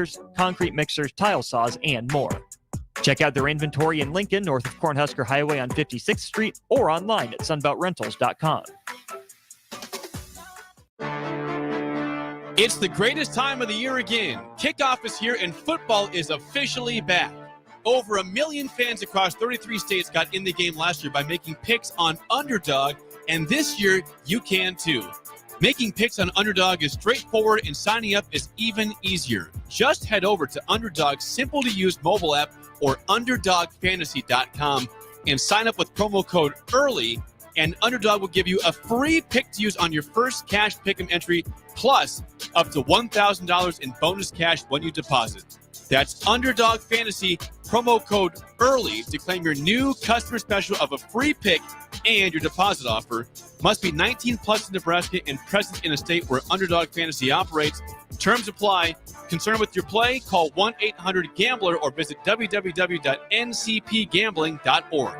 graders, concrete mixers, tile saws, and more. Check out their inventory in Lincoln, north of Cornhusker Highway on 56th Street, or online at sunbeltrentals.com. It's the greatest time of the year again. Kickoff is here and football is officially back. Over 1 million fans across 33 states got in the game last year by making picks on Underdog, and this year you can too. Making picks on Underdog is straightforward and signing up is even easier. Just head over to Underdog's simple-to-use mobile app or UnderdogFantasy.com and sign up with promo code EARLY, and Underdog will give you a free pick to use on your first cash pick'em entry, plus up to $1,000 in bonus cash when you deposit. That's Underdog Fantasy, promo code EARLY to claim your new customer special of a free pick and your deposit offer. Must be 19 plus in Nebraska and present in a state where Underdog Fantasy operates. Terms apply. Concerned with your play? Call 1-800-GAMBLER or visit www.ncpgambling.org.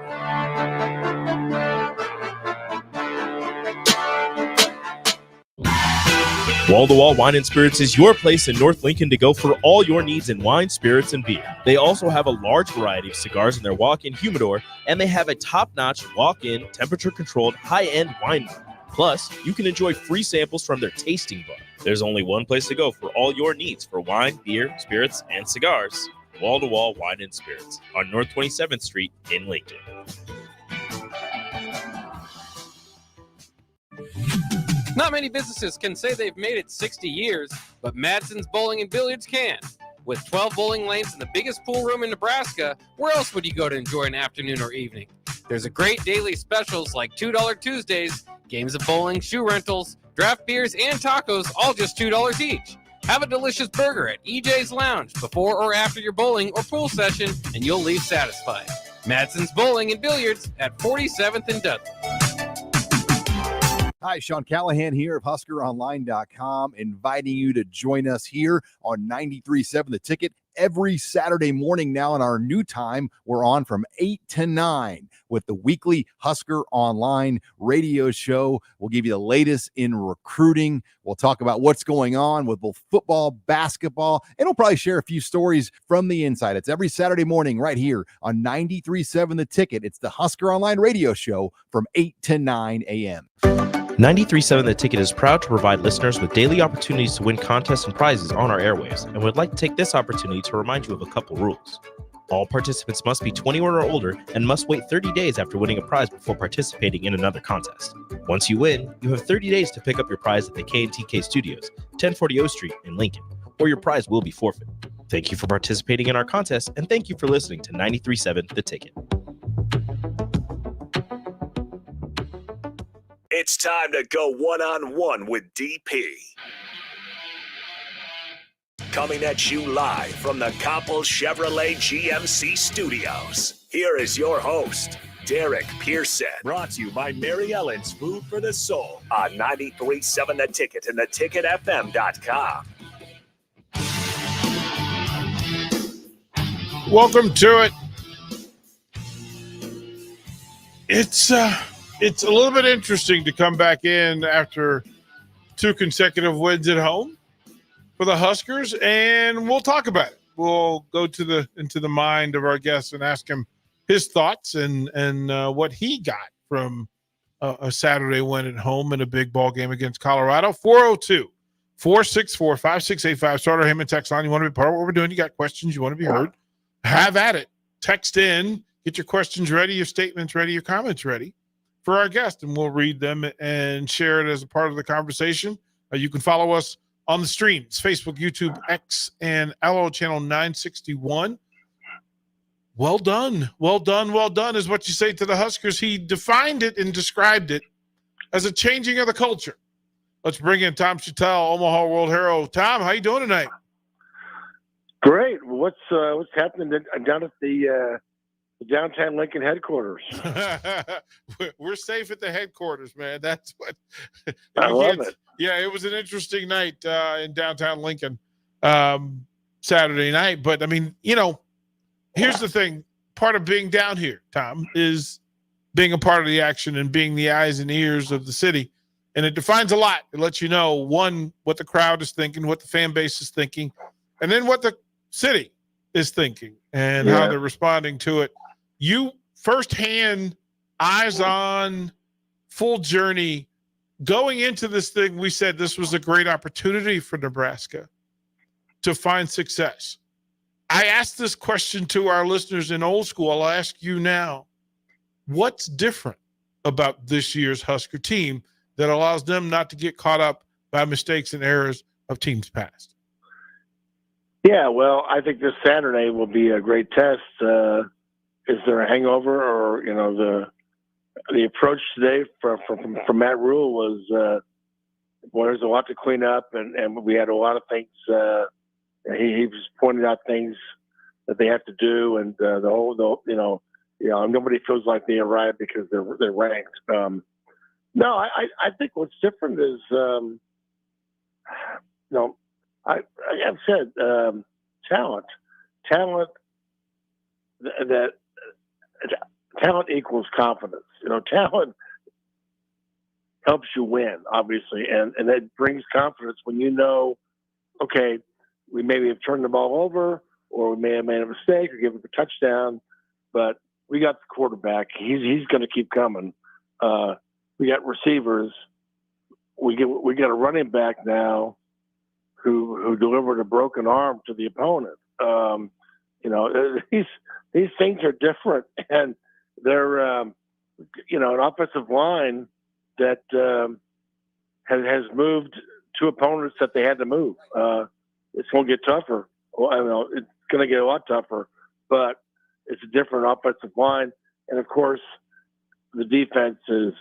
Wall-to-Wall Wine and Spirits is your place in North Lincoln to go for all your needs in wine, spirits, and beer. They also have a large variety of cigars in their walk-in humidor, and they have a top-notch walk-in, temperature-controlled, high-end wine bar. Plus, you can enjoy free samples from their tasting bar. There's only one place to go for all your needs for wine, beer, spirits, and cigars. Wall-to-Wall Wine and Spirits on North 27th Street in Lincoln. Not many businesses can say they've made it 60 years, but Madsen's Bowling and Billiards can. With 12 bowling lanes and the biggest pool room in Nebraska, where else would you go to enjoy an afternoon or evening? There's a great daily specials like $2 Tuesdays, games of bowling, shoe rentals, draft beers, and tacos, all just $2 each. Have a delicious burger at EJ's Lounge before or after your bowling or pool session, and you'll leave satisfied. Madsen's Bowling and Billiards at 47th and Dudley. Hi, Sean Callahan here of HuskerOnline.com, inviting you to join us here on 93.7 The Ticket every Saturday morning now. In our new time, we're on from 8 to 9 with the weekly Husker Online radio show. We'll give you the latest in recruiting. We'll talk about what's going on with both football, basketball, and we'll probably share a few stories from the inside. It's every Saturday morning right here on 93.7 The Ticket. It's the Husker Online radio show from 8 to 9 a.m. 93.7 The Ticket is proud to provide listeners with daily opportunities to win contests and prizes on our airwaves, and would like to take this opportunity to remind you of a couple rules. All participants must be 21 or older and must wait 30 days after winning a prize before participating in another contest. Once you win, you have 30 days to pick up your prize at the K&TK Studios, 1040 O Street in Lincoln, or your prize will be forfeit. Thank you for participating in our contest, and thank you for listening to 93.7 The Ticket. It's time to go one-on-one with DP. Coming at you live from the Coppel Chevrolet GMC studios. Here is your host, Derek Pearson. Brought to you by Mary Ellen's Food for the Soul on 93.7 The Ticket and theticketfm.com. Welcome to it. It's a little bit interesting to come back in after 2 consecutive wins at home for the Huskers, and we'll talk about it. We'll go into the mind of our guest and ask him his thoughts and what he got from a Saturday win at home in a big ball game against Colorado. 402-464-5685. Start our Hammond text line. You want to be part of what we're doing? You got questions? You want to be heard? Have at it. Text in. Get your questions ready, your statements ready, your comments ready for our guest, and we'll read them and share it as a part of the conversation. You can follow us on the streams, Facebook, YouTube, X, and LO channel 961. Well done is what you say to the Huskers. He defined it and described it as a changing of the culture. Let's bring in Tom Shatel, Omaha World Hero. Tom, how you doing tonight? Great. What's happening down at the downtown Lincoln headquarters? We're safe at the headquarters, man. That's what I love it. Yeah, it was an interesting night in downtown Lincoln Saturday night. But, I mean, here's the thing. Part of being down here, Tom, is being a part of the action and being the eyes and ears of the city. And it defines a lot. It lets you know, one, what the crowd is thinking, what the fan base is thinking, and then what the city is thinking and how they're responding to it. You firsthand, eyes on, full journey. Going into this thing, we said this was a great opportunity for Nebraska to find success. I asked this question to our listeners in old school. I'll ask you now. What's different about this year's Husker team that allows them not to get caught up by mistakes and errors of teams past? Yeah, well, I think this Saturday will be a great test. Is there a hangover, or the approach today from Matt Rule was, well, there's a lot to clean up, and we had a lot of things. He was pointing out things that they have to do, and nobody feels like they arrived because they're ranked. No, I think what's different is, I have said talent. Talent equals confidence. Talent helps you win, obviously, and that brings confidence when okay, we maybe have turned the ball over, or we may have made a mistake or given up a touchdown, but we got the quarterback. He's going to keep coming. We got receivers. We got a running back now who delivered a broken arm to the opponent. These things are different, and they're an offensive line that has moved to opponents that they had to move. It's going to get tougher. Well, I know it's going to get a lot tougher, but it's a different offensive line, and of course, the defense is.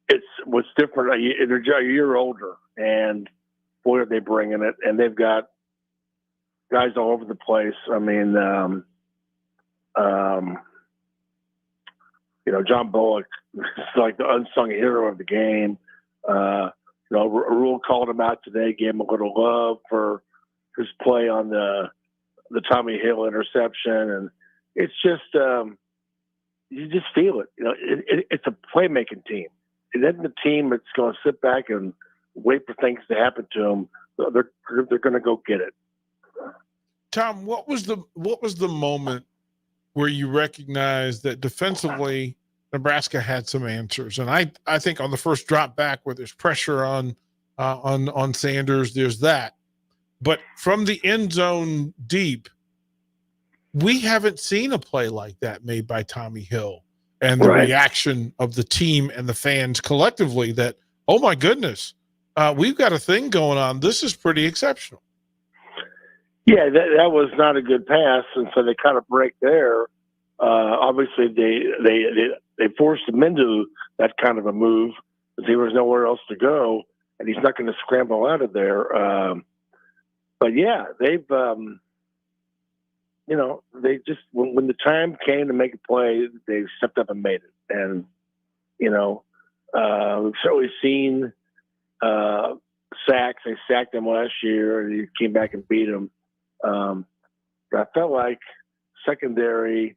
It's what's different. They're a year older, and boy, are they bringing it! And they've got guys all over the place. I mean, John Bullock is like the unsung hero of the game. Rule called him out today, gave him a little love for his play on the Tommy Hill interception, and it's just you just feel it. It's a playmaking team. It isn't a team that's going to sit back and wait for things to happen to them. They're going to go get it. Tom, what was the moment where you recognized that defensively Nebraska had some answers? And I think on the first drop back where there's pressure on Sanders, there's that. But from the end zone deep, we haven't seen a play like that made by Tommy Hill, and the reaction of the team and the fans collectively that, oh my goodness, we've got a thing going on. This is pretty exceptional. Yeah, that was not a good pass, and so they kind of break there. Obviously, they forced him into that kind of a move because there was nowhere else to go, and he's not going to scramble out of there. But yeah, they've they just when the time came to make a play, they stepped up and made it. And we've certainly seen sacks. They sacked him last year, and he came back and beat him. But I felt like secondary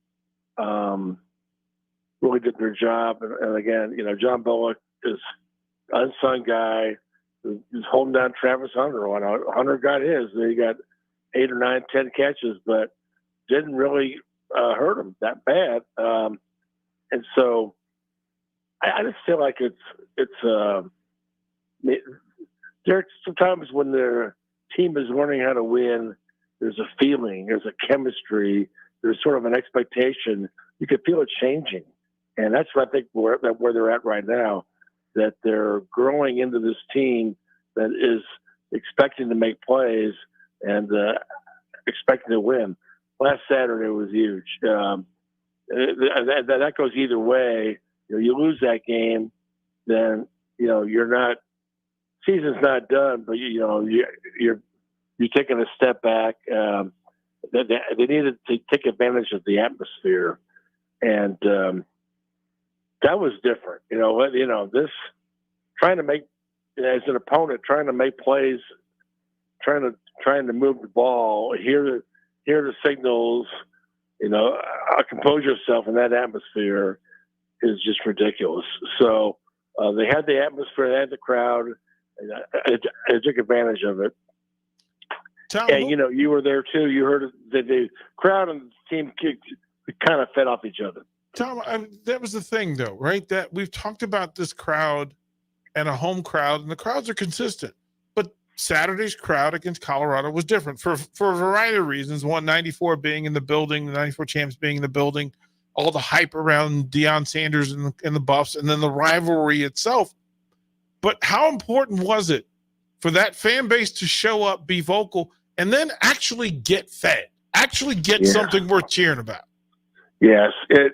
really did their job. And again, John Bullock is an unsung guy who's holding down Travis Hunter. Hunter got his. He got 8 or 9, 10 catches, but didn't really hurt him that bad. And so I just feel like there's sometimes when their team is learning how to win, there's a feeling, there's a chemistry, there's sort of an expectation. You can feel it changing. And that's what I think where they're at right now, that they're growing into this team that is expecting to make plays and expecting to win. Last Saturday was huge. That goes either way. You lose that game, then you're not. Season's not done, but you're taking a step back. They needed to take advantage of the atmosphere, and that was different. This trying to make as an opponent, trying to make plays, trying to move the ball, hear the signals, compose yourself in that atmosphere is just ridiculous. So they had the atmosphere, they had the crowd, and I took advantage of it. Tom, And, you were there too. You heard that the crowd and the team kind of fed off each other. Tom, that was the thing, though, right? That we've talked about this crowd and a home crowd, and the crowds are consistent. But Saturday's crowd against Colorado was different for a variety of reasons. One, 94 being in the building, the 94 champs being in the building, all the hype around Deion Sanders and the Buffs, and then the rivalry itself. But how important was it for that fan base to show up, be vocal, and then actually get fed, actually get something worth cheering about? Yes, it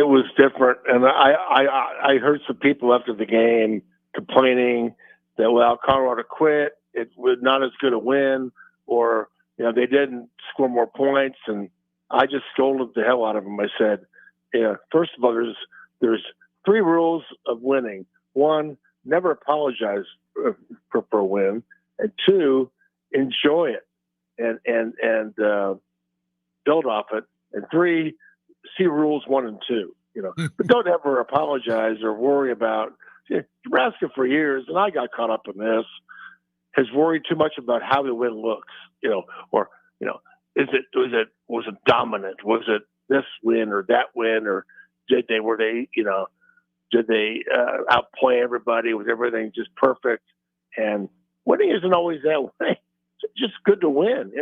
was different, and I heard some people after the game complaining that Colorado quit. It was not as good a win, or they didn't score more points, and I just scolded the hell out of them. I said, first of all, there's 3 rules of winning. 1, never apologize for a win, and 2, enjoy it and build off it, and 3, see rules 1 and 2. But don't ever apologize or worry about. Nebraska for years, and I got caught up in this, has worried too much about how the win looks. Or was it dominant? Was it this win or that win, or did they outplay everybody? Was everything just perfect? And winning isn't always that way. It's just good to win.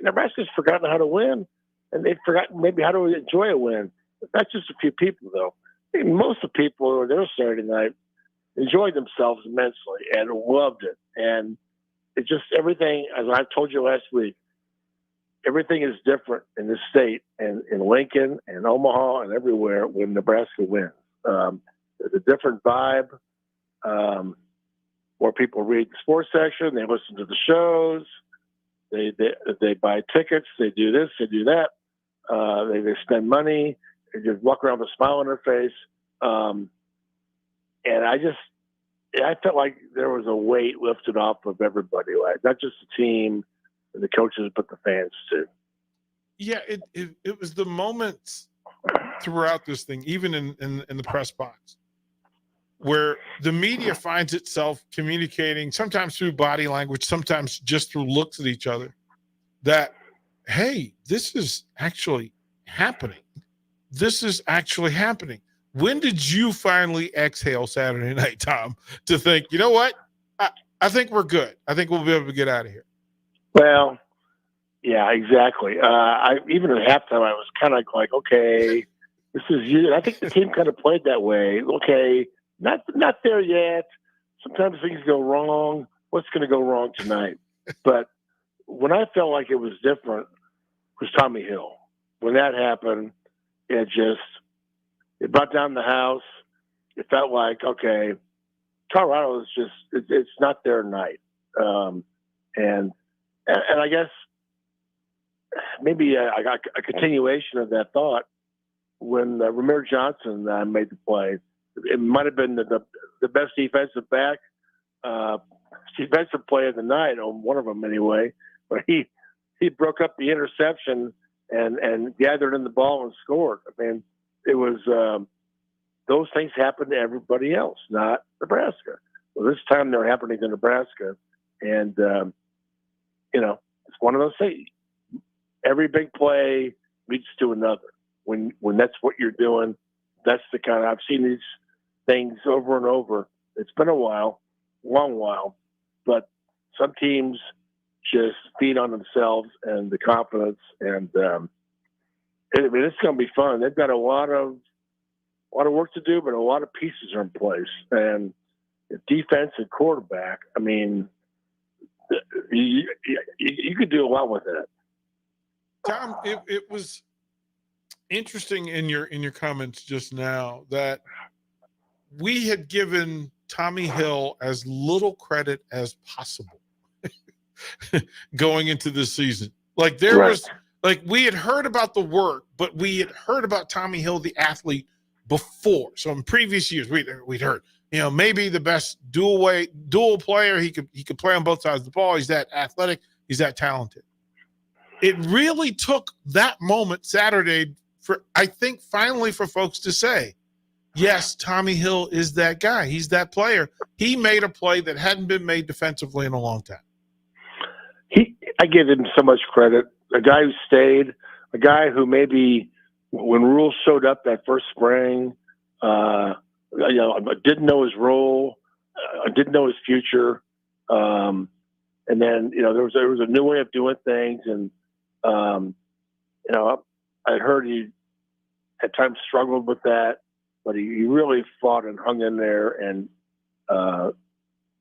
Nebraska's forgotten how to win, and they've forgotten maybe how to enjoy a win. That's just a few people, though. I think most of the people who were there Saturday night enjoyed themselves immensely and loved it. And it just, everything, as I've told you last week, everything is different in the state and in Lincoln and Omaha and everywhere when Nebraska wins. There's a different vibe. More people read the sports section. They listen to the shows. They buy tickets. They do this. They do that. They spend money. They just walk around with a smile on their face. And I felt like there was a weight lifted off of everybody, like not just the team and the coaches, but the fans too. Yeah, it was the moments throughout this thing, even in the press box, where the media finds itself communicating, sometimes through body language, sometimes just through looks at each other, that, hey, this is actually happening. This is actually happening. When did you finally exhale Saturday night, Tom, to think, you know what? I think we're good. I think we'll be able to get out of here. Well, yeah, exactly. Even at halftime, I was kind of like, okay, this is you. I think the team kind of played that way. Okay, not there yet. Sometimes things go wrong. What's going to go wrong tonight? But when I felt like it was different was Tommy Hill. When that happened, it brought down the house. It felt like, okay, Colorado is just, it's not their night. And I guess maybe I got a continuation of that thought when Ramir Johnson made the play. It might have been the best defensive play of the night, or one of them anyway. But he broke up the interception and gathered in the ball and scored. I mean, it was those things happen to everybody else, not Nebraska. Well, this time they're happening to Nebraska, and it's one of those things. Every big play leads to another. When that's what you're doing, that's the kind. I've seen these things over and over. It's been a while, long while, but some teams just feed on themselves and the confidence, and it's going to be fun. They've got a lot of work to do, but a lot of pieces are in place. And defense and quarterback, I mean, you could do a lot with that. Tom, it was interesting in your comments just now that we had given Tommy Hill as little credit as possible going into this season. Like there was, like we had heard about the work, but we had heard about Tommy Hill, the athlete, before. So in previous years, we'd heard, maybe the best dual player. He could play on both sides of the ball. He's that athletic. He's that talented. It really took that moment Saturday I think finally for folks to say, yes, Tommy Hill is that guy. He's that player. He made a play that hadn't been made defensively in a long time. I give him so much credit. A guy who stayed, a guy who maybe when Rule showed up that first spring, didn't know his role, didn't know his future, and then there was a new way of doing things, and I heard he at times struggled with that, but he really fought and hung in there, and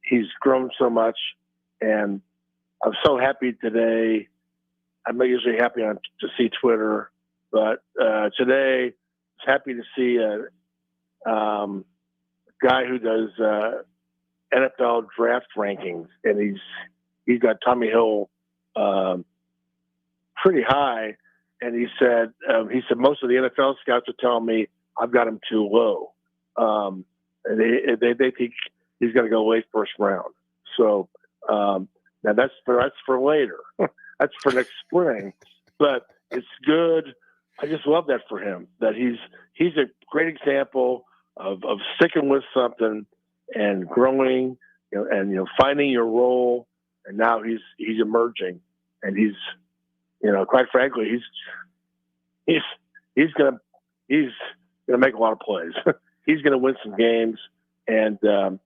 he's grown so much, and I'm so happy today. I'm not usually happy to see Twitter, but today I was happy to see a guy who does NFL draft rankings, and he's got Tommy Hill pretty high, and he said most of the NFL scouts are telling me I've got him too low, and they think he's going to go late first round. So now that's for later. That's for next spring, but it's good. I just love that for him. That he's a great example of sticking with something and growing, and finding your role. And now he's emerging, and he's quite frankly he's gonna make a lot of plays. He's gonna win some games, and I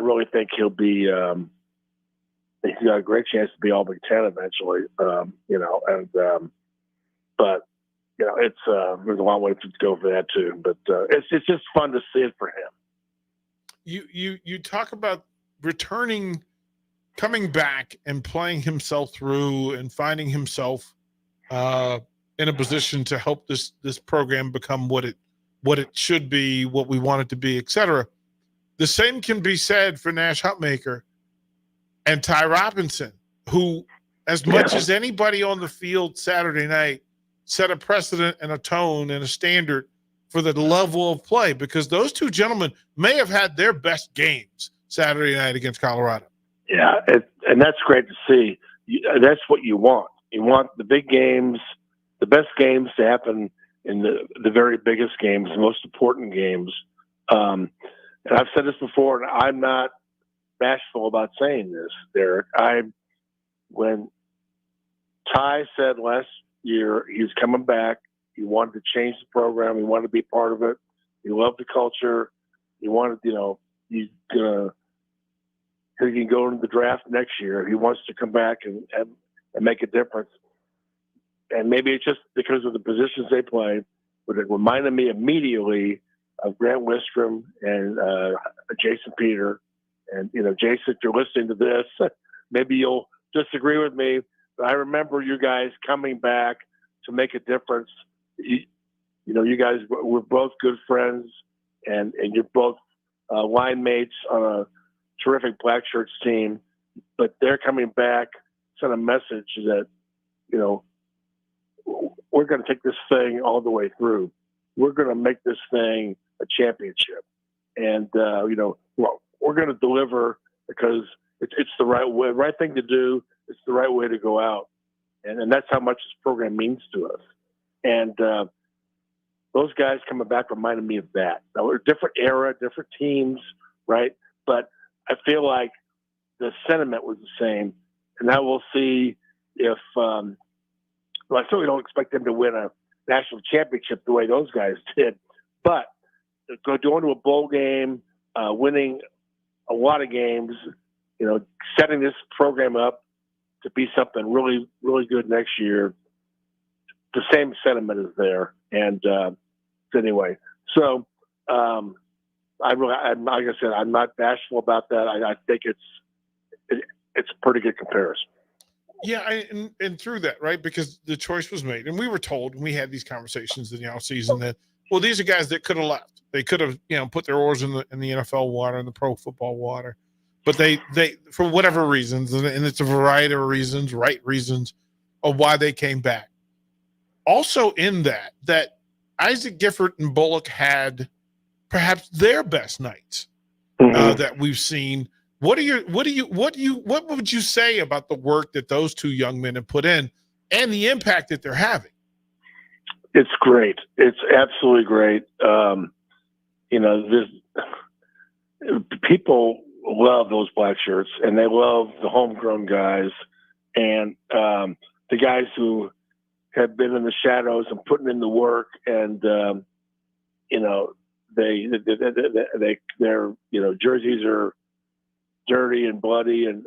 really think he'll be. He's got a great chance to be All Big Ten eventually, but it's there's a long way to go for that too. But it's just fun to see it for him. You talk about returning, coming back and playing himself through and finding himself in a position to help this program become what it should be, what we want it to be, etc. The same can be said for Nash Hutmaker and Ty Robinson, who, as much as anybody on the field Saturday night, set a precedent and a tone and a standard for the level of play, because those two gentlemen may have had their best games Saturday night against Colorado. Yeah, and that's great to see. That's what you want. You want the big games, the best games to happen in the very biggest games, the most important games. And I've said this before, and I'm not bashful about saying this, Derek. When Ty said last year he was coming back, he wanted to change the program, he wanted to be part of it, he loved the culture, he wanted, he can go into the draft next year. He wants to come back and make a difference. And maybe it's just because of the positions they play, but it reminded me immediately of Grant Wistrom and Jason Peter. And, Jason, if you're listening to this, maybe you'll disagree with me, but I remember you guys coming back to make a difference. You guys were both good friends, and you're both line mates on a terrific Black Shirts team, but they're coming back, send a message that, we're going to take this thing all the way through. We're going to make this thing a championship. And, we're going to deliver because it's the right thing to do. It's the right way to go out. And that's how much this program means to us. And those guys coming back reminded me of that. Now, we're a different era, different teams, right? But I feel like the sentiment was the same. And now we'll see if I certainly don't expect them to win a national championship the way those guys did. But going to a bowl game, winning a lot of games, setting this program up to be something really, really good next year. The same sentiment is there. And anyway, so like I said, I'm not bashful about that. I think it's a pretty good comparison. Yeah, and through that, right, because the choice was made, and we were told, and we had these conversations in the offseason that, well, these are guys that could have left. They could have, put their oars in the NFL water, in the pro football water, but they for whatever reasons, and it's a variety of reasons, right reasons, of why they came back. Also in that Isaac Gifford and Bullock had perhaps their best nights that we've seen. What would you say about the work that those two young men have put in and the impact that they're having? It's great. It's absolutely great. People love those black shirts, and they love the homegrown guys and the guys who have been in the shadows and putting in the work, and their jerseys are dirty and bloody, and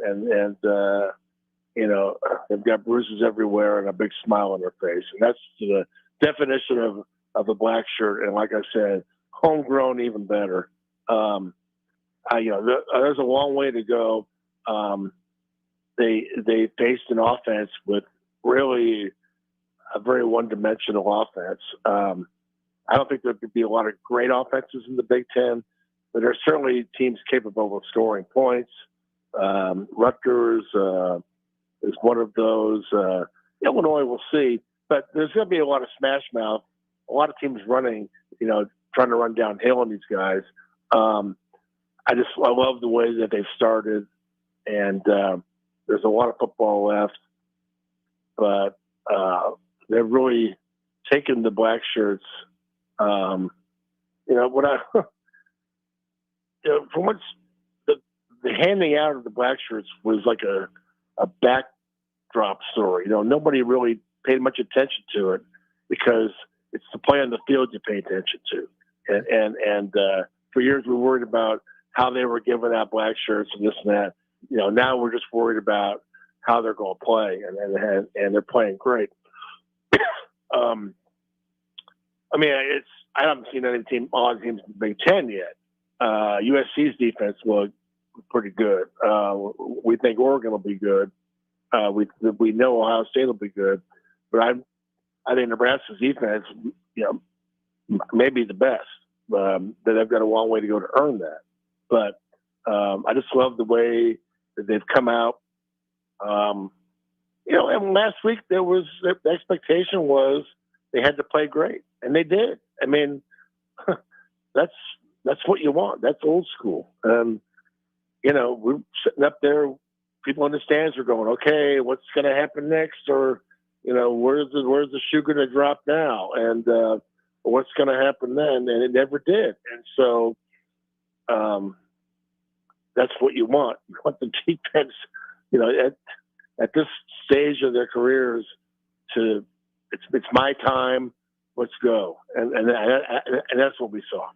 they've got bruises everywhere and a big smile on their face, and that's the definition of a black shirt. And like I said, homegrown, even better. There's a long way to go. They faced an offense with really a very one-dimensional offense. I don't think there could be a lot of great offenses in the Big Ten, but there are certainly teams capable of scoring points. Rutgers is one of those. Illinois, we'll see, but there's going to be a lot of smash mouth, a lot of teams running, trying to run downhill on these guys. I love the way that they've started, and there's a lot of football left, but they've really taken the black shirts. From what's the handing out of the black shirts was like a backdrop story. Nobody really paid much attention to it because it's the play on the field you pay attention to, and for years we worried about how they were giving out black shirts and this and that. Now we're just worried about how they're going to play, and they're playing great. I haven't seen any all teams in the Big Ten yet. USC's defense looked pretty good. We think Oregon will be good. We know Ohio State will be good, but I think Nebraska's defense, may be the best. That they've got a long way to go to earn that. But I just love the way that they've come out. And last week the expectation was they had to play great, and they did. I mean, that's what you want. That's old school. We're sitting up there, people in the stands are going, okay, what's going to happen next? Or, where's the shoe going to drop now? And what's going to happen then? And it never did. And so that's what you want. You want the defense, at this stage of their careers it's my time, let's go. And that's what we saw.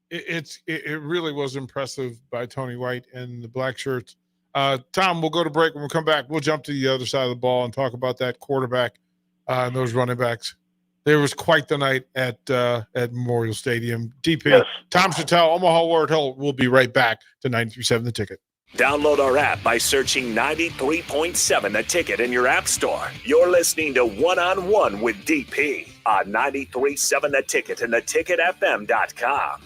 It really was impressive by Tony White and the black shirts. Tom, we'll go to break. When we come back, we'll jump to the other side of the ball and talk about that quarterback and those running backs. There was quite the night at Memorial Stadium. DP, yes. Tom Shatel, Omaha Ward Hill. We'll be right back to 93.7 The Ticket. Download our app by searching 93.7 The Ticket in your app store. You're listening to One-on-One with DP on 93.7 The Ticket and theticketfm.com.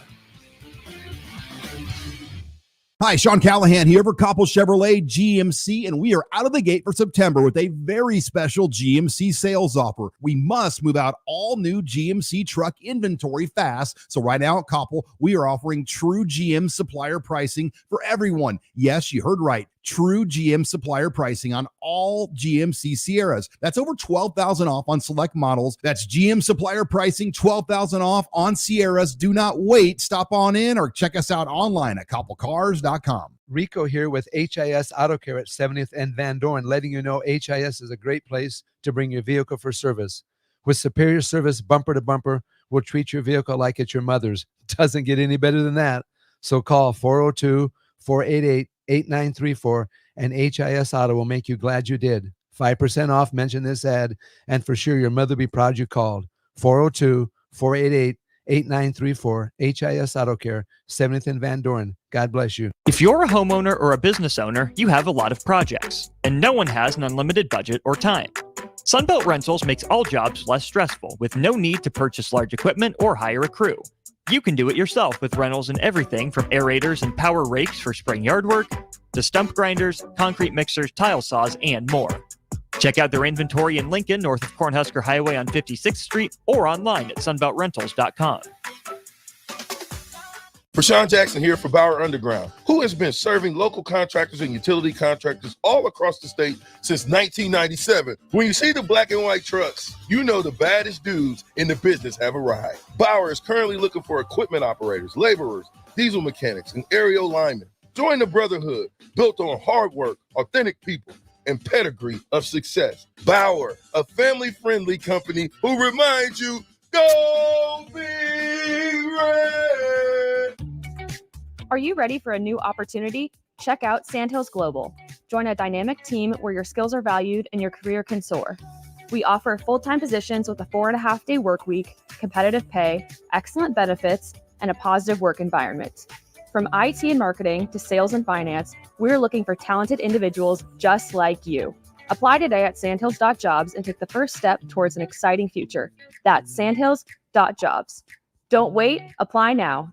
Hi, Sean Callahan here for Coppell Chevrolet GMC, and we are out of the gate for September with a very special GMC sales offer. We must move out all new GMC truck inventory fast. So right now at Coppell, we are offering true GM supplier pricing for everyone. Yes, you heard right. True GM supplier pricing on all GMC Sierras. That's over $12,000 off on select models. That's GM supplier pricing, $12,000 off on Sierras. Do not wait. Stop on in or check us out online at CoppellCars.com. Rico here with HIS Auto Care at 70th and Van Dorn, letting you know HIS is a great place to bring your vehicle for service. With superior service bumper to bumper, we'll treat your vehicle like it's your mother's. Doesn't get any better than that. So call 402-488-8934 and HIS Auto will make you glad you did. 5% off, mention this ad, and for sure your mother will be proud you called. 402-488-8934, HIS Auto Care, 70th and Van Dorn. God bless you. If you're a homeowner or a business owner, you have a lot of projects, and no one has an unlimited budget or time. Sunbelt Rentals makes all jobs less stressful with no need to purchase large equipment or hire a crew. You can do it yourself with rentals and everything from aerators and power rakes for spring yard work to stump grinders, concrete mixers, tile saws, and more. Check out their inventory in Lincoln, north of Cornhusker Highway on 56th Street, or online at sunbeltrentals.com. Rashawn Jackson here for Bauer Underground, who has been serving local contractors and utility contractors all across the state since 1997. When you see the black and white trucks, you know the baddest dudes in the business have arrived. Bauer is currently looking for equipment operators, laborers, diesel mechanics, and aerial linemen. Join the brotherhood built on hard work, authentic people, and pedigree of success. Bauer, a family-friendly company who reminds you, go Big Red! Are you ready for a new opportunity? Check out Sandhills Global. Join a dynamic team where your skills are valued and your career can soar. We offer full-time positions with a 4.5-day work week, competitive pay, excellent benefits, and a positive work environment. From IT and marketing to sales and finance, we're looking for talented individuals just like you. Apply today at sandhills.jobs and take the first step towards an exciting future. That's sandhills.jobs. Don't wait, apply now.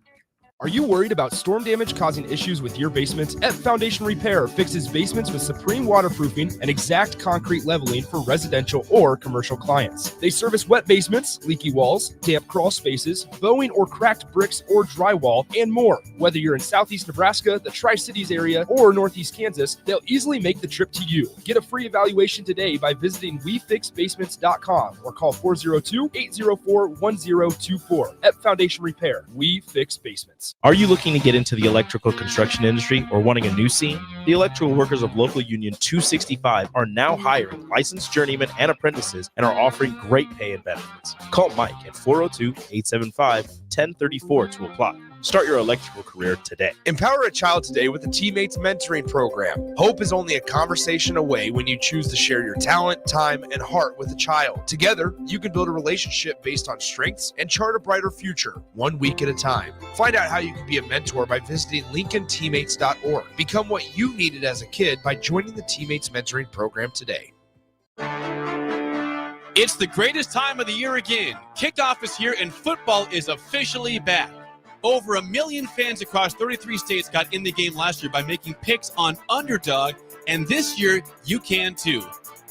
Are you worried about storm damage causing issues with your basements? F Foundation Repair fixes basements with supreme waterproofing and exact concrete leveling for residential or commercial clients. They service wet basements, leaky walls, damp crawl spaces, bowing or cracked bricks or drywall, and more. Whether you're in Southeast Nebraska, the Tri-Cities area, or Northeast Kansas, they'll easily make the trip to you. Get a free evaluation today by visiting WeFixBasements.com or call 402-804-1024. F Foundation Repair. We fix basements. Are you looking to get into the electrical construction industry or wanting a new scene? The electrical workers of Local Union 265 are now hiring licensed journeymen and apprentices and are offering great pay and benefits. Call Mike at 402-875-1034 to apply. Start your electrical career today. Empower a child today with the Teammates Mentoring Program. Hope is only a conversation away when you choose to share your talent, time, and heart with a child. Together, you can build a relationship based on strengths and chart a brighter future, 1 week at a time. Find out how you can be a mentor by visiting LincolnTeammates.org. Become what you needed as a kid by joining the Teammates Mentoring Program today. It's the greatest time of the year again. Kickoff is here and football is officially back. Over 1 million fans across 33 states got in the game last year by making picks on Underdog, and this year you can too.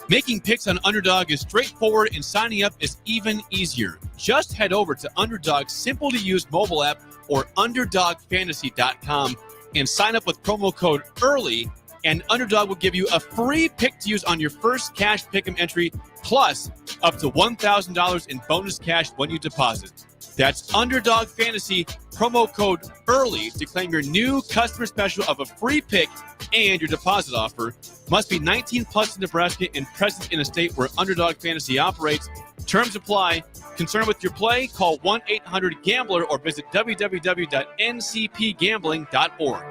Making picks on Underdog is straightforward and signing up is even easier. Just head over to Underdog's simple-to-use mobile app or UnderdogFantasy.com and sign up with promo code EARLY, and Underdog will give you a free pick to use on your first cash pick'em entry, plus up to $1,000 in bonus cash when you deposit. That's Underdog Fantasy, promo code EARLY to claim your new customer special of a free pick and your deposit offer. Must be 19 plus in Nebraska and present in a state where Underdog Fantasy operates. Terms apply. Concerned with your play? Call 1-800-GAMBLER or visit www.ncpgambling.org.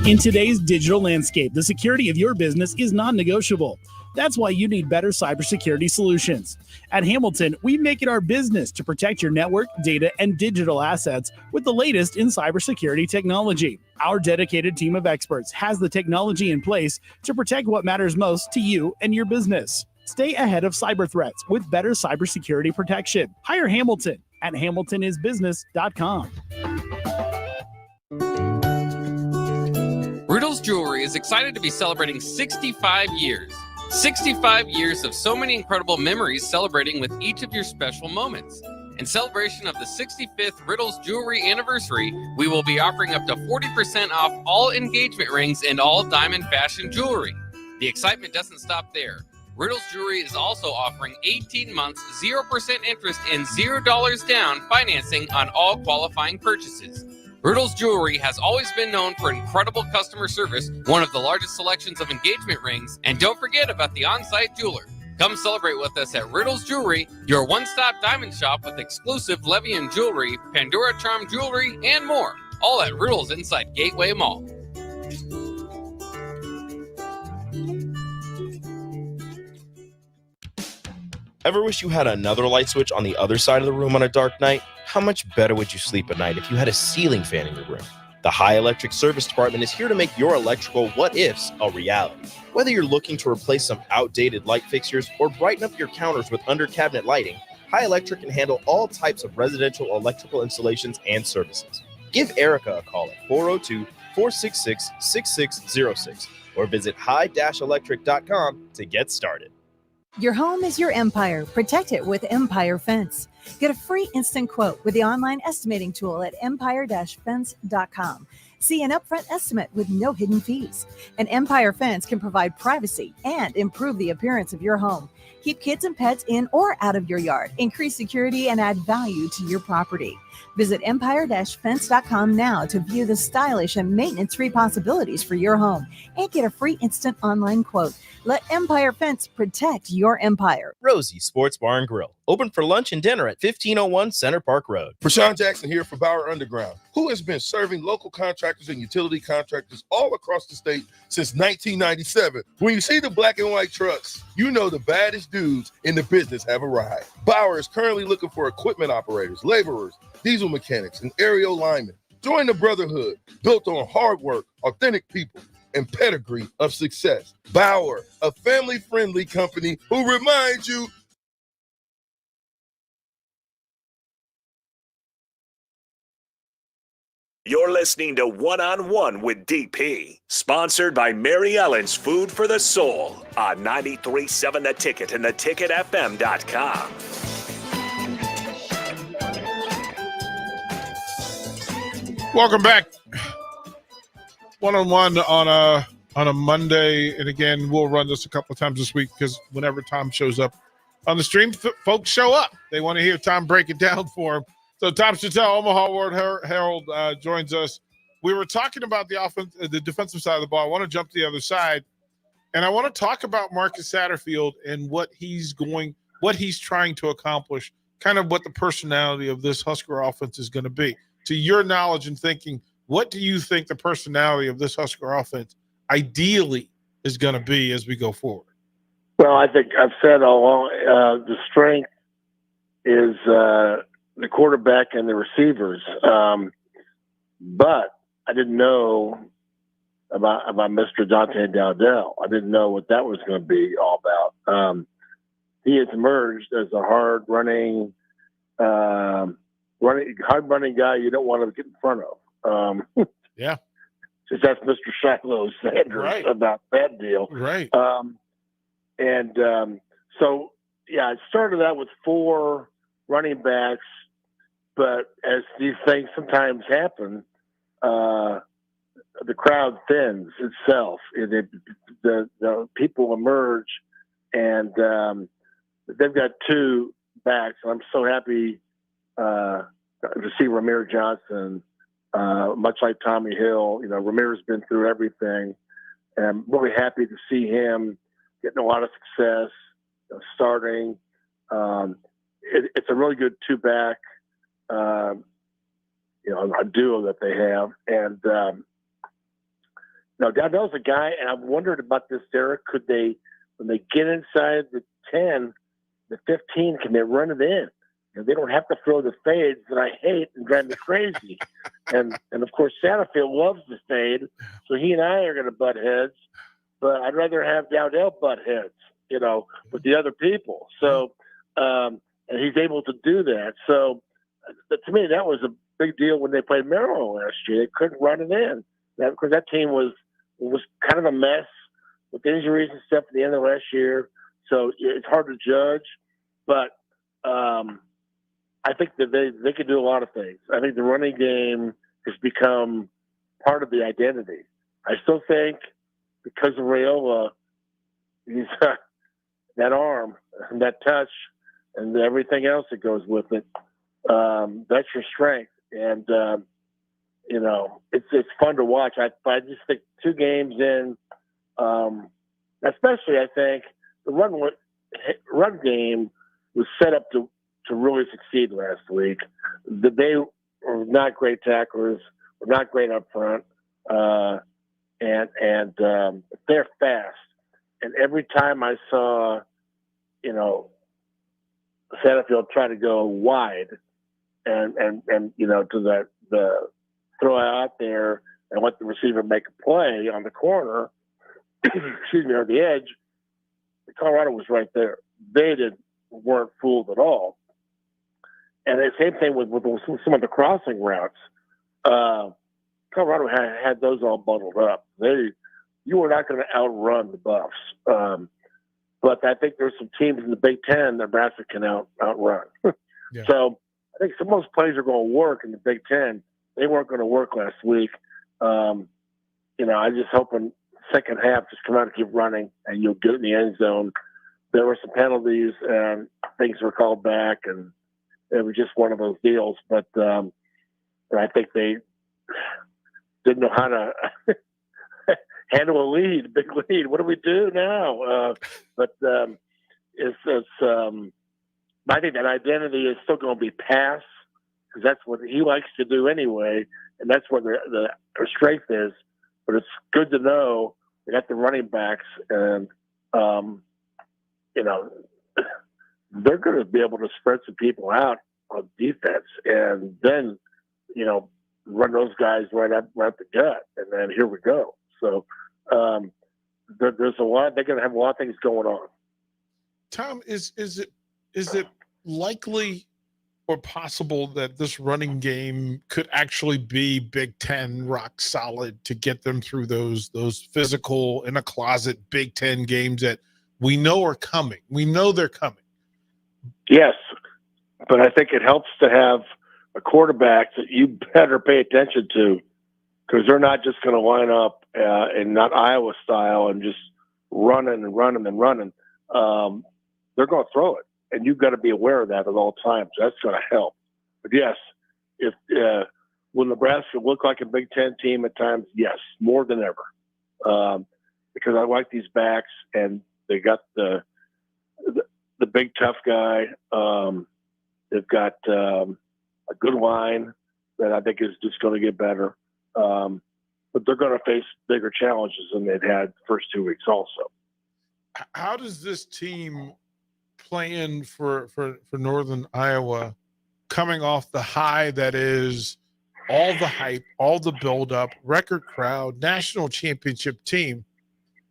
In today's digital landscape, the security of your business is non-negotiable. That's why you need better cybersecurity solutions. At Hamilton, we make it our business to protect your network, data, and digital assets with the latest in cybersecurity technology. Our dedicated team of experts has the technology in place to protect what matters most to you and your business. Stay ahead of cyber threats with better cybersecurity protection. Hire Hamilton at hamiltonisbusiness.com. Riddles Jewelry is excited to be celebrating 65 years. 65 years of so many incredible memories celebrating with each of your special moments. In celebration of the 65th Riddles Jewelry anniversary, we will be offering up to 40% off all engagement rings and all diamond fashion jewelry. The excitement doesn't stop there. Riddles Jewelry is also offering 18 months, 0% interest and $0 down financing on all qualifying purchases. Riddles Jewelry has always been known for incredible customer service, one of the largest selections of engagement rings, and don't forget about the on-site jeweler. Come celebrate with us at Riddles Jewelry, your one-stop diamond shop with exclusive Levian jewelry, Pandora Charm jewelry, and more. All at Riddles inside Gateway Mall. Ever wish you had another light switch on the other side of the room on a dark night? How much better would you sleep at night if you had a ceiling fan in your room? The High Electric Service Department is here to make your electrical what-ifs a reality. Whether you're looking to replace some outdated light fixtures or brighten up your counters with under-cabinet lighting, High Electric can handle all types of residential electrical installations and services. Give Erica a call at 402-466-6606 or visit high-electric.com to get started. Your home is your empire. Protect it with Empire Fence. Get a free instant quote with the online estimating tool at empire-fence.com. See an upfront estimate with no hidden fees. An Empire Fence can provide privacy and improve the appearance of your home. Keep kids and pets in or out of your yard. Increase security and add value to your property. Visit empire-fence.com now to view the stylish and maintenance-free possibilities for your home and get a free instant online quote. Let Empire Fence protect your empire. Rosie Sports Bar and Grill, open for lunch and dinner at 1501 Center Park Road. Rashawn Jackson here for Bauer Underground, who has been serving local contractors and utility contractors all across the state since 1997. When you see the black and white trucks, you know the baddest dudes in the business have arrived. Bauer is currently looking for equipment operators, laborers, diesel mechanics, and aerial linemen. Join the brotherhood built on hard work, authentic people, and pedigree of success. Bauer, a family-friendly company who reminds you. You're listening to One on One with DP, sponsored by Mary Ellen's Food for the Soul on 93.7 The Ticket and theticketfm.com. Welcome back. One-on-one on a Monday, and again, we'll run this a couple of times this week because whenever Tom shows up on the stream, folks show up. They want to hear Tom break it down for them. So Tom Shatel, Omaha World Herald, joins us. We were talking about the defensive side of the ball. I want to jump to the other side, and I want to talk about Marcus Satterfield and what he's trying to accomplish, kind of what the personality of this Husker offense is going to be. To your knowledge and thinking, what do you think the personality of this Husker offense ideally is going to be as we go forward? Well, I think I've said all along, the strength is the quarterback and the receivers. But I didn't know about Mr. Dante Dowdell. I didn't know what that was going to be all about. He has emerged as a hard-running guy you don't want to get in front of. Yeah. Because that's Mr. Shiloh Sanders about that deal. Right. So, yeah, it started out with 4 running backs, but as these things sometimes happen, the crowd thins itself. The people emerge, and they've got 2 backs. I'm so happy to see Ramir Johnson, much like Tommy Hill. Ramir's been through everything, and I'm really happy to see him getting a lot of success, starting. It's a really good 2-back, a duo that they have. And Dowdell's a guy, and I've wondered about this, Derek. Could they, when they get inside the 10, the 15, can they run it in? They don't have to throw the fades that I hate and drive me crazy. and of course, Satterfield loves the fade, so he and I are going to butt heads. But I'd rather have Dowdell butt heads, with the other people. So, and he's able to do that. So, to me, that was a big deal when they played Maryland last year. They couldn't run it in because that team was kind of a mess with injuries and stuff at the end of last year. So it's hard to judge, but I think that they could do a lot of things. I think the running game has become part of the identity. I still think because of Raiola, he's that arm and that touch and everything else that goes with it. That's your strength, and it's fun to watch. I just think 2 games in, especially I think the run game was set up to really succeed last week. They were not great tacklers, were not great up front, and they're fast. And every time I saw, Satterfield try to go wide and to the throw out there and let the receiver make a play on the corner, on the edge, Colorado was right there. They weren't fooled at all. And the same thing with some of the crossing routes. Colorado had those all bundled up. You were not going to outrun the Buffs. But I think there's some teams in the Big Ten that Nebraska can outrun. Yeah. So I think some of those plays are going to work in the Big Ten. They weren't going to work last week. I just hoping second half just come out and keep running, and you'll get in the end zone. there were some penalties and things were called back, and it was just one of those deals. But I think they didn't know how to handle a lead, big lead. What do we do now? But I think that identity is still going to be pass, because that's what he likes to do anyway, and that's what the strength is. But it's good to know we got the running backs, and they're going to be able to spread some people out on defense, and then run those guys right up the gut, and then here we go. So there's a lot. They're going to have a lot of things going on. Tom, is it likely or possible that this running game could actually be Big Ten rock solid to get them through those physical in a closet Big Ten games that we know are coming? We know they're coming. Yes, but I think it helps to have a quarterback that you better pay attention to, because they're not just going to line up and not Iowa style and just running. They're going to throw it, and you've got to be aware of that at all times. That's going to help. But yes, if will Nebraska look like a Big Ten team at times? Yes, more than ever, because I like these backs, and they got the big tough guy. They've got a good line that I think is just going to get better. But they're going to face bigger challenges than they've had the first 2 weeks also. How does this team plan for Northern Iowa, coming off the high that is all the hype, all the buildup, record crowd, national championship team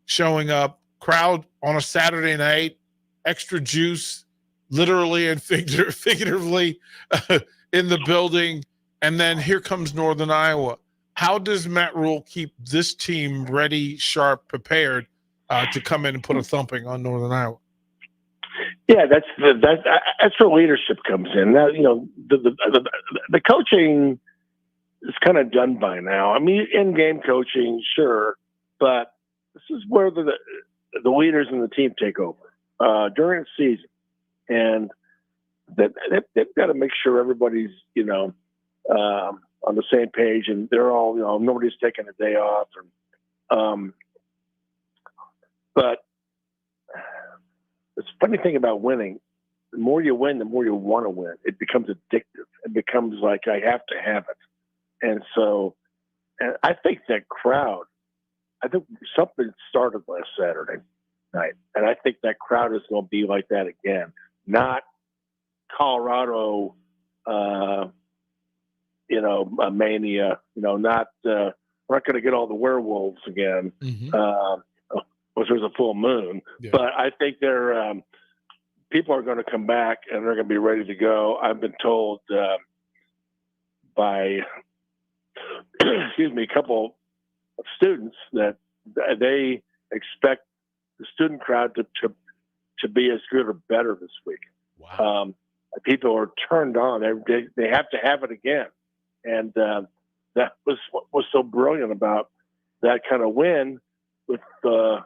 showing up, crowd on a Saturday night, extra juice, literally and figuratively in the building, and then here comes Northern Iowa. How does Matt Rule keep this team ready, sharp, prepared to come in and put a thumping on Northern Iowa? Yeah, that's where leadership comes in. Now, the coaching is kind of done by now. I mean, in-game coaching, sure, but this is where the leaders in the team take over during the season, and they've got to make sure everybody's on the same page, and they're all nobody's taking a day off. But the funny thing about winning, the more you win, the more you want to win. It becomes addictive. It becomes like, I have to have it. And so, and I think that crowd, I think something started last Saturday night, and I think that crowd is going to be like that again. Not Colorado, mania. Not we're not going to get all the werewolves again. Mm-hmm. There's a full moon, yeah. But I think people are going to come back and they're going to be ready to go. I've been told by a couple of students that they expect the student crowd to be as good or better this week. Wow. People are turned on. They have to have it again, and that was what was so brilliant about that kind of win with the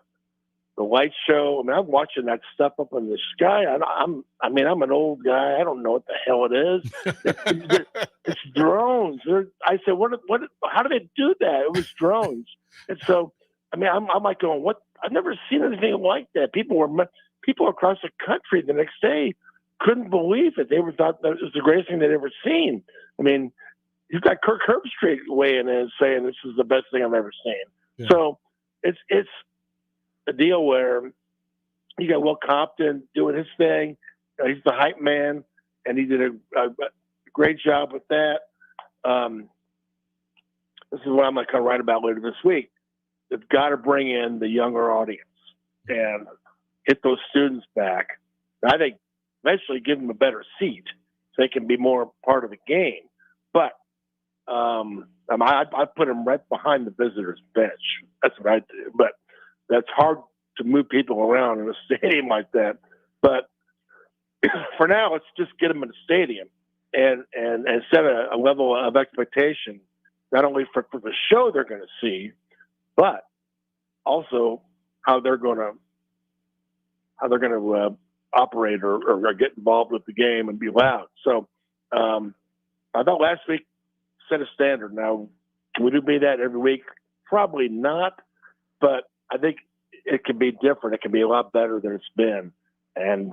light show. I mean, I'm watching that stuff up in the sky. I'm an old guy. I don't know what the hell it is. It's drones. I said, what? How do they do that? It was drones. And so, I mean, I'm like going, what? I've never seen anything like that. People across the country the next day couldn't believe it. They thought that it was the greatest thing they'd ever seen. I mean, you've got Kirk Herbstreit weighing in saying this is the best thing I've ever seen. Yeah. So it's a deal where you got Will Compton doing his thing. He's the hype man, and he did a great job with that. This is what I'm going to write about later this week. They've got to bring in the younger audience and get those students back. I think eventually give them a better seat so they can be more part of the game. But I put them right behind the visitors' bench. That's what I do. But that's hard to move people around in a stadium like that. But for now, let's just get them in the stadium and set a level of expectation, not only for the show they're going to see, but also how they're going how they're going to operate or get involved with the game and be loud. So I thought last week set a standard. Now, would it be that every week? Probably not, but I think it can be different. It can be a lot better than it's been. And,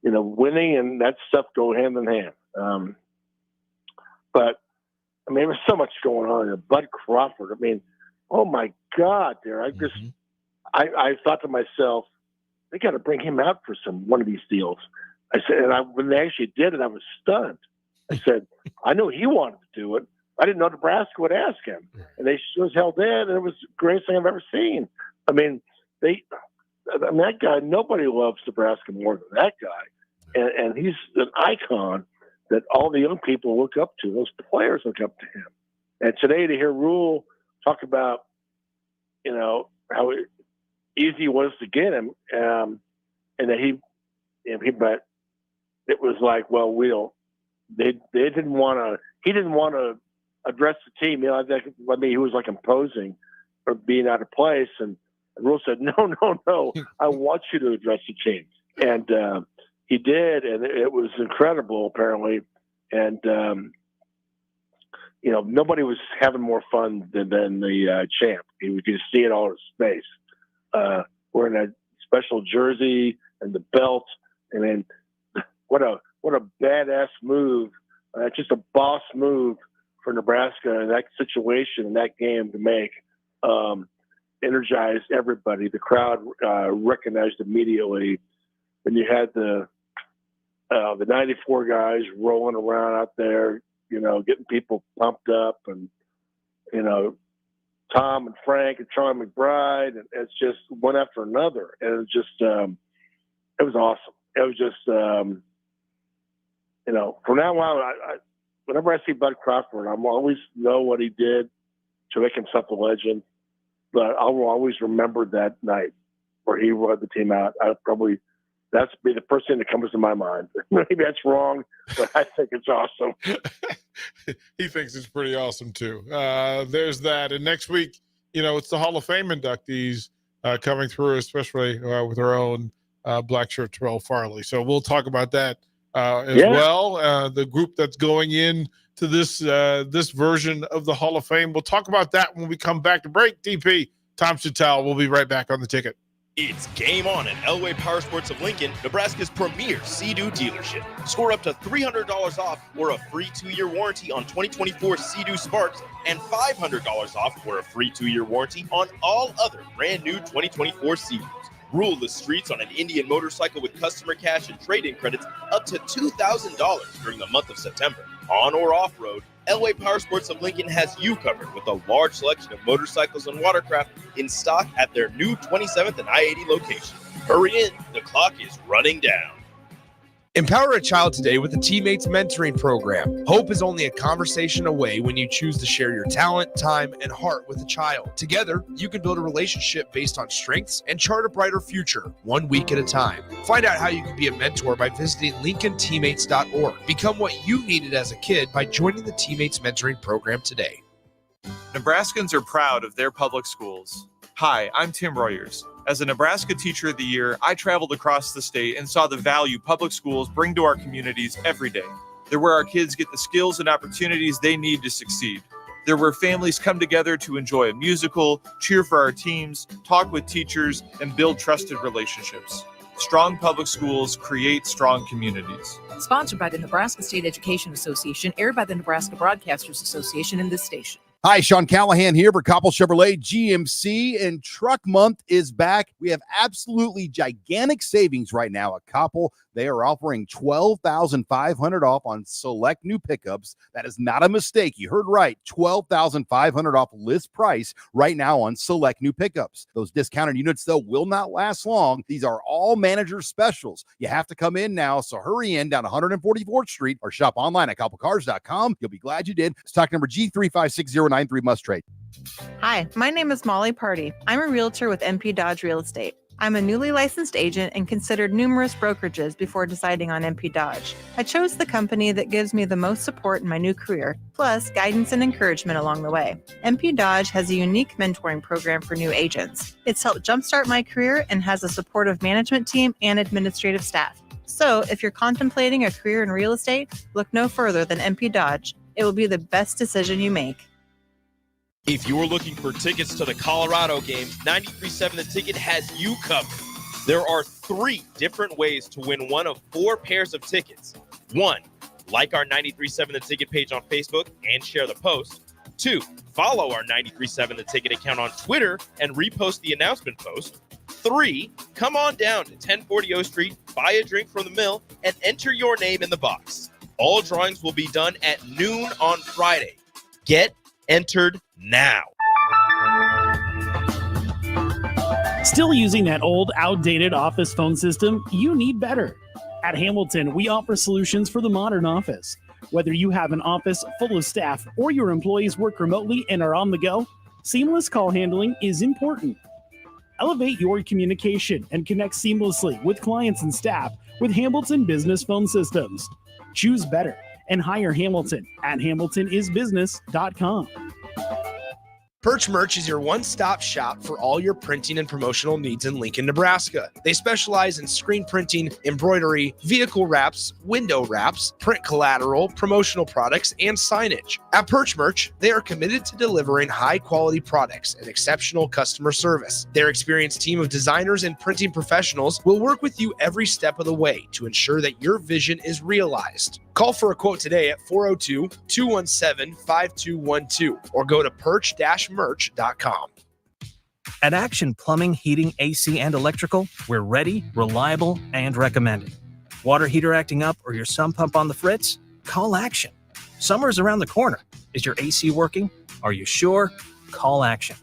winning and that stuff go hand in hand. But, I mean, there's so much going on. Bud Crawford, I mean, oh, my God, there. I thought to myself, they got to bring him out for one of these deals. I said, and when they actually did it, I was stunned. I said, I knew he wanted to do it. I didn't know Nebraska would ask him. And they sure as hell did, and it was the greatest thing I've ever seen. I mean, that guy, nobody loves Nebraska more than that guy. And he's an icon that all the young people look up to. Those players look up to him. And today to hear Rule talk about, how easy it was to get him, and that he but it was like, well, they didn't want to. He didn't want to address the team. I mean, he was like imposing or being out of place. And Rule said, no, I want you to address the team. And he did, and it was incredible, apparently. And nobody was having more fun than the champ. You could see it all in his face. Wearing that special jersey and the belt. I mean, what a badass move. Just a boss move for Nebraska in that situation, in that game to make. Energized everybody. The crowd recognized immediately. When you had the 94 guys rolling around out there, getting people pumped up, and Tom and Frank and Charlie McBride, and it's just one after another, and it was just it was awesome. It was just from now on, whenever I see Bud Crawford, I'm always know what he did to make himself a legend, but I will always remember that night where he led the team out. That's be the first thing that comes to my mind. Maybe that's wrong, but I think it's awesome. He thinks it's pretty awesome too. There's that. And next week, it's the Hall of Fame inductees coming through, especially with our own black shirt Terrell Farley. So we'll talk about that as well. The group that's going in to this version of the Hall of Fame. We'll talk about that when we come back to break. DP, Tom Shatel. We'll be right back on the ticket. It's game on at Elway Power Sports of Lincoln, Nebraska's premier Sea-Doo dealership. Score up to $300 off or a free 2-year warranty on 2024 Sea-Doo Sparks and $500 off or a free 2-year warranty on all other brand new 2024 Sea-Doos. Rule the streets on an Indian motorcycle with customer cash and trade-in credits up to $2,000 during the month of September. On or off-road, Elway Power Sports of Lincoln has you covered with a large selection of motorcycles and watercraft in stock at their new 27th and I-80 location. Hurry in, the clock is running down. Empower a child today with the Teammates Mentoring Program. Hope is only a conversation away when you choose to share your talent, time, and heart with a child. Together, you can build a relationship based on strengths and chart a brighter future, 1 week at a time. Find out how you can be a mentor by visiting LincolnTeammates.org. Become what you needed as a kid by joining the Teammates Mentoring Program today. Nebraskans are proud of their public schools. Hi, I'm Tim Royers. As a Nebraska Teacher of the Year, I traveled across the state and saw the value public schools bring to our communities every day. They're where our kids get the skills and opportunities they need to succeed. They're where families come together to enjoy a musical, cheer for our teams, talk with teachers, and build trusted relationships. Strong public schools create strong communities. Sponsored by the Nebraska State Education Association, aired by the Nebraska Broadcasters Association and this station. Hi, Sean Callahan here for Koppel Chevrolet GMC, and Truck Month is back. We have absolutely gigantic savings right now at Koppel. They are offering $12,500 off on select new pickups. That is not a mistake. You heard right. $12,500 off list price right now on select new pickups. Those discounted units, though, will not last long. These are all manager specials. You have to come in now, so hurry in down 144th Street or shop online at koppelcars.com. You'll be glad you did. Stock number G3569093 must trade. Hi, my name is Molly Party. I'm a realtor with MP Dodge Real Estate. I'm a newly licensed agent and considered numerous brokerages before deciding on MP Dodge. I chose the company that gives me the most support in my new career, plus guidance and encouragement along the way. MP Dodge has a unique mentoring program for new agents. It's helped jumpstart my career and has a supportive management team and administrative staff. So if you're contemplating a career in real estate, look no further than MP Dodge. It will be the best decision you make. If you're looking for tickets to the Colorado game, 93.7 The Ticket has you covered. There are 3 different ways to win one of 4 pairs of tickets. 1, like our 93.7 The Ticket page on Facebook and share the post. 2, follow our 93.7 The Ticket account on Twitter and repost the announcement post. 3, come on down to 1040 O Street, buy a drink from the mill, and enter your name in the box. All drawings will be done at noon on Friday. Get entered now. Still using that old, outdated office phone system? You need better. At Hamilton, we offer solutions for the modern office. Whether you have an office full of staff or your employees work remotely and are on the go, seamless call handling is important. Elevate your communication and connect seamlessly with clients and staff with Hamilton Business Phone Systems. Choose better and hire Hamilton at hamiltonisbusiness.com. Perch Merch is your one-stop shop for all your printing and promotional needs in Lincoln, Nebraska. They specialize in screen printing, embroidery, vehicle wraps, window wraps, print collateral, promotional products, and signage. At Perch Merch, they are committed to delivering high-quality products and exceptional customer service. Their experienced team of designers and printing professionals will work with you every step of the way to ensure that your vision is realized. Call for a quote today at 402-217-5212 or go to perch-merch.com. At Action Plumbing, Heating, AC, and Electrical, we're ready, reliable, and recommended. Water heater acting up or your sump pump on the fritz? Call Action. Summer's around the corner. Is your AC working? Are you sure? Call Action.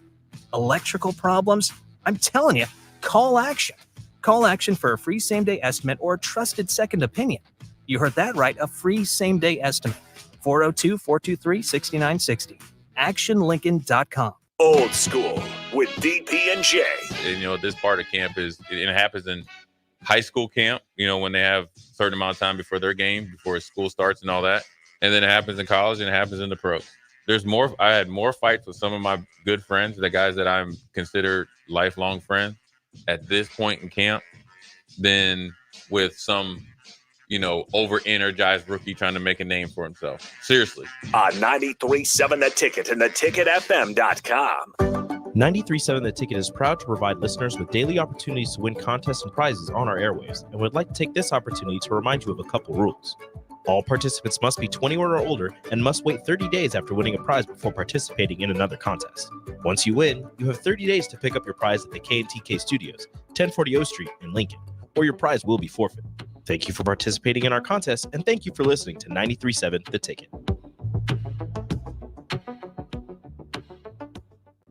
Electrical problems? I'm telling you, call Action. Call Action for a free same-day estimate or a trusted second opinion. You heard that right, a free same-day estimate. 402-423-6960. ActionLincoln.com. Old School with DP and J. And, this part of camp it happens in high school camp, when they have a certain amount of time before their game, before school starts and all that. And then it happens in college and it happens in the pros. I had more fights with some of my good friends, the guys that I'm considered lifelong friends at this point in camp, than with some over-energized rookie trying to make a name for himself. Seriously. On 93.7 The Ticket and theticketfm.com. 93.7 The Ticket is proud to provide listeners with daily opportunities to win contests and prizes on our airwaves, and would like to take this opportunity to remind you of a couple rules. All participants must be 21 or older and must wait 30 days after winning a prize before participating in another contest. Once you win, you have 30 days to pick up your prize at the K&TK Studios, 1040 O Street in Lincoln, or your prize will be forfeit. Thank you for participating in our contest, and thank you for listening to 93.7 The Ticket.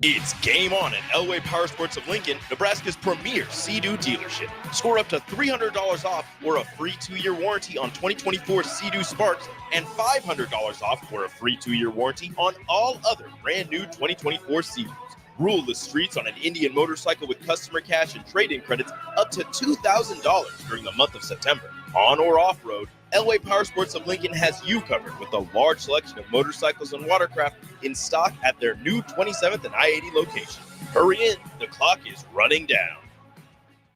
It's game on at Elway Power Sports of Lincoln, Nebraska's premier Sea-Doo dealership. Score up to $300 off or a free 2-year warranty on 2024 Sea-Doo Sparks and $500 off or a free 2-year warranty on all other brand new 2024 Sea-Doos. Rule the streets on an Indian motorcycle with customer cash and trade-in credits up to $2,000 during the month of September. On or off-road, Elway Power Sports of Lincoln has you covered with a large selection of motorcycles and watercraft in stock at their new 27th and I-80 location. Hurry in, the clock is running down.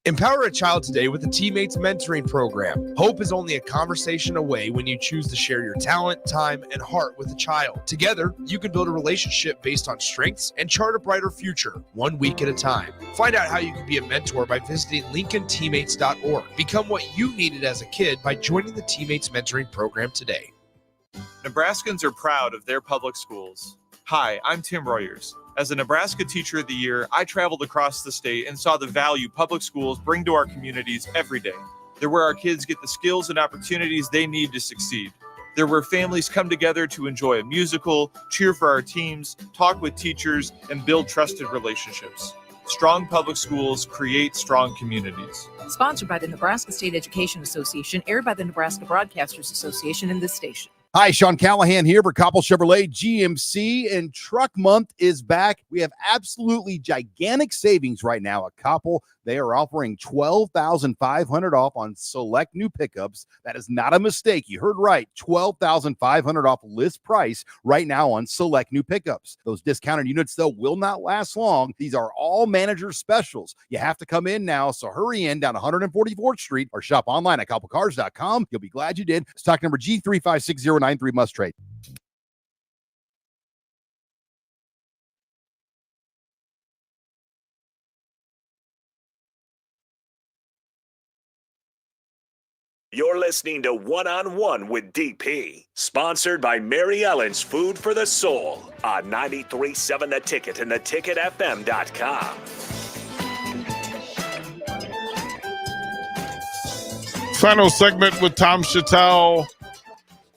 Empower a child today with the Teammates Mentoring Program. Hope is only a conversation away when you choose to share your talent, time, and heart with a child. Together, you can build a relationship based on strengths and chart a brighter future, 1 week at a time. Find out how you can be a mentor by visiting LincolnTeammates.org. Become what you needed as a kid by joining the Teammates Mentoring Program today. Nebraskans are proud of their public schools. Hi, I'm Tim Royers. As a Nebraska Teacher of the Year, I traveled across the state and saw the value public schools bring to our communities every day. They're where our kids get the skills and opportunities they need to succeed. They're where families come together to enjoy a musical, cheer for our teams, talk with teachers, and build trusted relationships. Strong public schools create strong communities. Sponsored by the Nebraska State Education Association, aired by the Nebraska Broadcasters Association and this station. Hi, Sean Callahan here for Koppel Chevrolet GMC, and Truck Month is back. We have absolutely gigantic savings right now at Koppel. They are offering $12,500 off on select new pickups. That is not a mistake. You heard right. $12,500 off list price right now on select new pickups. Those discounted units, though, will not last long. These are all manager specials. You have to come in now, so hurry in down 144th Street or shop online at copplecars.com. You'll be glad you did. Stock number G356093 must trade. You're listening to One on One with DP, sponsored by Mary Ellen's Food for the Soul on 93.7 The Ticket and theticketfm.com. Final segment with Tom Shatel,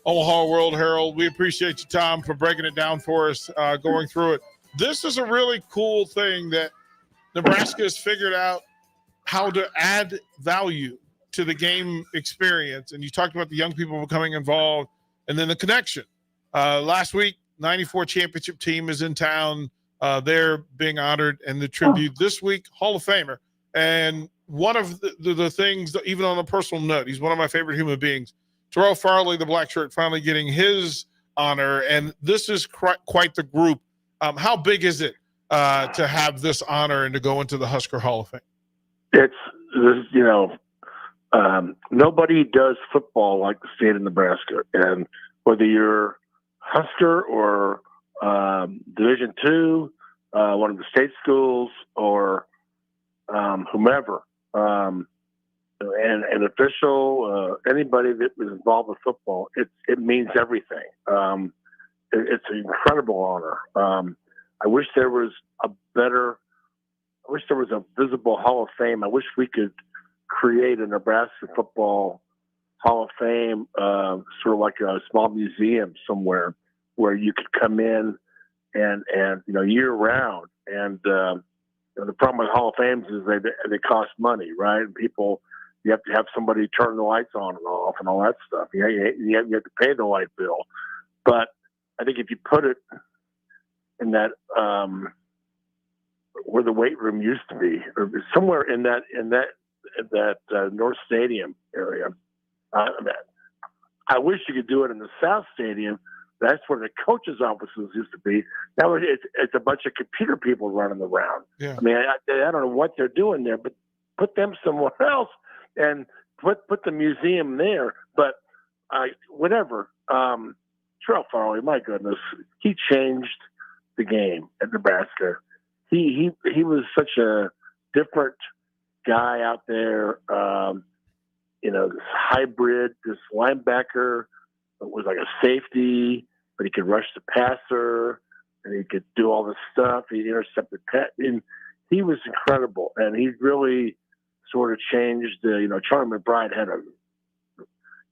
Omaha World Herald. We appreciate you, Tom, for breaking it down for us, going through it. This is a really cool thing that Nebraska has figured out how to add value to the game experience. And you talked about the young people becoming involved and then the connection. Last week, 94 championship team is in town. They're being honored and the tribute. This week, Hall of Famer. And one of the things, even on a personal note, he's one of my favorite human beings. Terrell Farley, the black shirt, finally getting his honor. And this is quite the group. How big is it to have this honor and to go into the Husker Hall of Fame? It's, nobody does football like the state of Nebraska. And whether you're Husker or Division II, one of the state schools, or whomever, an official, anybody that was involved with football, it means everything. It's an incredible honor. I wish there was a visible Hall of Fame. I wish we could create a Nebraska football Hall of Fame, sort of like a small museum somewhere where you could come in and year round. And the problem with Hall of Fames is they cost money, right? And you have to have somebody turn the lights on and off and all that stuff. You have to pay the light bill. But I think if you put it in that where the weight room used to be, or somewhere in that North Stadium area, I wish you could do it in the South Stadium. That's where the coaches' offices used to be. Now it's a bunch of computer people running around. Yeah. I mean, I don't know what they're doing there, but put them somewhere else and put the museum there. But whatever. Terrell Farley, my goodness, he changed the game at Nebraska. He was such a different guy out there. This hybrid, this linebacker that was like a safety, but he could rush the passer and he could do all this stuff. He intercepted and he was incredible. And he really sort of changed Charlie McBride had a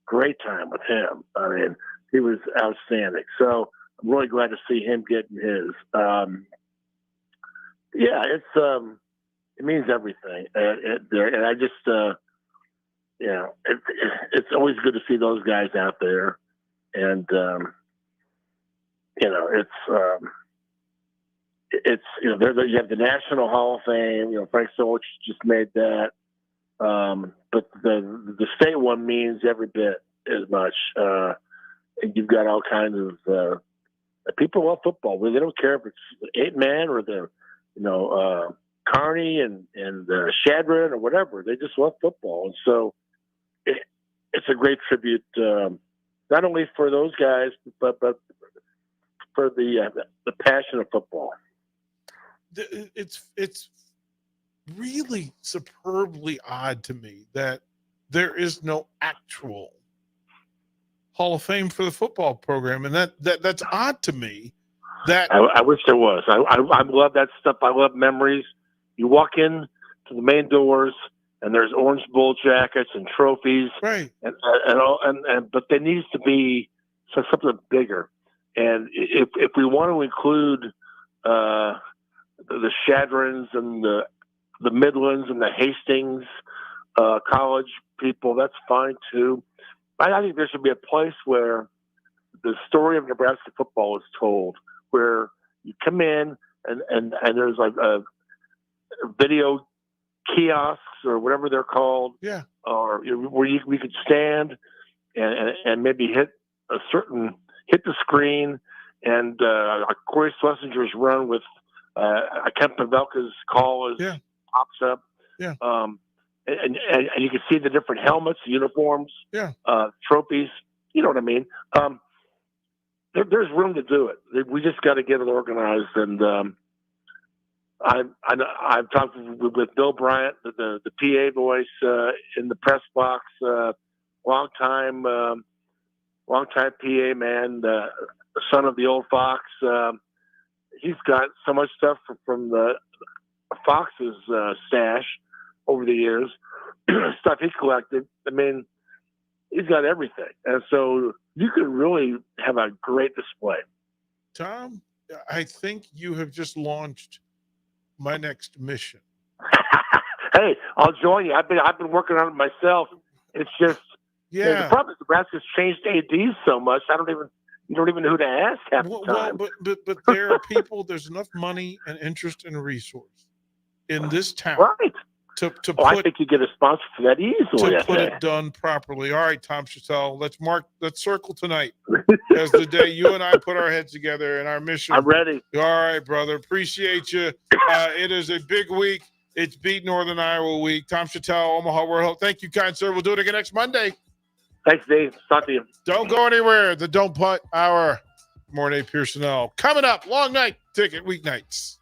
great time with him. I mean, he was outstanding. So I'm really glad to see him getting his. It means everything. And I just, it's always good to see those guys out there. And, you have the National Hall of Fame, Frank Solich just made that. But the state one means every bit as much. And you've got all kinds of people love football. They don't care if it's 8-man or the Carney and Shadron or whatever. They just love football, and so it's a great tribute, not only for those guys, but for the passion of football. It's really superbly odd to me that there is no actual Hall of Fame for the football program, and that's odd to me. That I wish there was. I love that stuff. I love memories. You walk in to the main doors, and there's Orange Bowl jackets and trophies, right? And but there needs to be something bigger. And if we want to include the Shadrons and the Midlands and the Hastings college people, that's fine too. I think there should be a place where the story of Nebraska football is told, where you come in and there's like a video kiosks or whatever they're called. Yeah. Or where we could stand and maybe hit the screen, and Corey Schlesinger's run with Kent Pavelka's call pops up. Yeah. And you can see the different helmets, uniforms, trophies. You know what I mean? There's room to do it. We just got to get it organized. And I've talked with Bill Bryant, the PA voice in the press box, long time PA man, the son of the old Fox. He's got so much stuff from the Fox's stash over the years, stuff he collected. I mean, he's got everything. And so you could really have a great display. Tom, I think you have just launched my next mission. Hey, I'll join you. I've been working on it myself. It's just the problem is Nebraska's changed ADs so much. You don't even know who to ask half the time. But there are people. There's enough money and interest and resource in this town, right? I think you get a sponsor for that easily. To put it done properly. All right, Tom Shatel, let's circle tonight as the day you and I put our heads together in our mission. I'm ready. All right, brother. Appreciate you. It is a big week. It's Beat Northern Iowa week. Tom Shatel, Omaha World. Thank you, kind sir. We'll do it again next Monday. Thanks, Dave. Talk to you. Don't go anywhere. The Don't Putt Hour. More Nate Pearsonell. Coming up, long night ticket weeknights.